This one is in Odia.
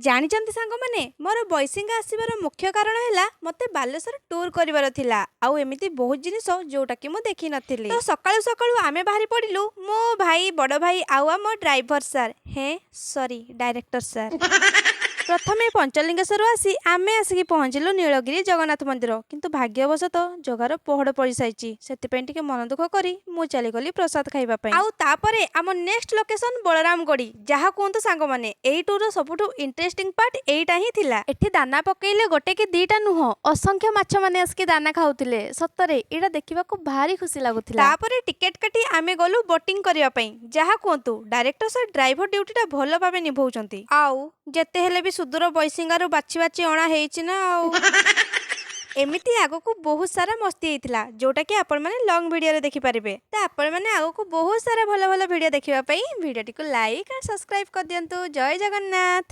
ଜାଣିଛନ୍ତି ସାଙ୍ଗମାନେ, ମୋର ବୈଶିଙ୍ଗା ଆସିବାର ମୁଖ୍ୟ କାରଣ ହେଲା ମୋତେ ବାଲେଶ୍ୱର ଟୁର୍ କରିବାର ଥିଲା। ଆଉ ଏମିତି ବହୁତ ଜିନିଷ ଯୋଉଟାକି ମୁଁ ଦେଖିନଥିଲି। ତ ସକାଳୁ ସକାଳୁ ଆମେ ବାହାରି ପଡ଼ିଲୁ, ମୋ ଭାଇ, ବଡ଼ ଭାଇ ଆଉ ଆମ ଡ୍ରାଇଭର ସାର୍। ସରି, ଡାଇରେକ୍ଟର ସାର୍। ପ୍ରଥମେ ପଞ୍ଚଲିଙ୍ଗେଶ୍ୱର ଆମେ ଆସିକି ପହଞ୍ଚିଲୁ ନୀଳଗିରି ଜଗନ୍ନାଥ ମନ୍ଦିର। କିନ୍ତୁ ଭାଗ୍ୟବଶତଃ ଜଗାର ପହଡ଼ ପଡ଼ିସାରିଛି, ସେଥିପାଇଁ ଟିକେ ମନ ଦୁଃଖ କରି ମୁଁ ଚାଲିଗଲି ପ୍ରସାଦ ଖାଇବା ପାଇଁ। ଆଉ ତାପରେ ଆମ ନେକ୍ସଟ ଲୋକେସନ ବଳରାମଗଡ଼ି। ଯାହା କୁହନ୍ତୁ ସାଙ୍ଗମାନେ, ଏଇ ଟୁର୍ର ସବୁଠୁ ଇଣ୍ଟରେଷ୍ଟିଂ ପାର୍ଟ ଏଇଟା ହିଁ ଥିଲା। ଏଠି ଦାନା ପକେଇଲେ ଗୋଟେ କି ଦିଟା ନୁହଁ, ଅସଂଖ୍ୟ ମାଛ ମାନେ ଆସିକି ଦାନା ଖାଉଥିଲେ। ସତରେ ଏଇଟା ଦେଖିବାକୁ ଭାରି ଖୁସି ଲାଗୁଥିଲା। ତାପରେ ଟିକେଟ କାଟି ଆମେ ଗଲୁ ବୋଟିଂ କରିବା ପାଇଁ। ଯାହା କୁହନ୍ତୁ, ଡାଇରେକ୍ଟର ସାର୍ ଡ୍ରାଇଭର ଡ୍ୟୁଟିଟା ଭଲ ଭାବେ ନିଭଉଛନ୍ତି। ଆଉ ଯେତେ ହେଲେ ବି ସୁଦୂର ବୈଶିଙ୍ଗାରୁ ବାଛି ବାଛି ଅଣା ହେଇଛି ନା ଆଉ। ଏମିତି ଆଗକୁ ବହୁତ ସାରା ମସ୍ତି ହେଇଥିଲା, ଯୋଉଟାକି ଆପଣମାନେ ଲଙ୍ଗ ଭିଡ଼ିଓରେ ଦେଖିପାରିବେ। ତ ଆପଣମାନେ ଆଗକୁ ବହୁତ ସାରା ଭଲ ଭଲ ଭିଡ଼ିଓ ଦେଖିବା ପାଇଁ ଭିଡ଼ିଓଟିକୁ ଲାଇକ୍ ଆଉ ସବସ୍କ୍ରାଇବ୍ କରିଦିଅନ୍ତୁ। ଜୟ ଜଗନ୍ନାଥ।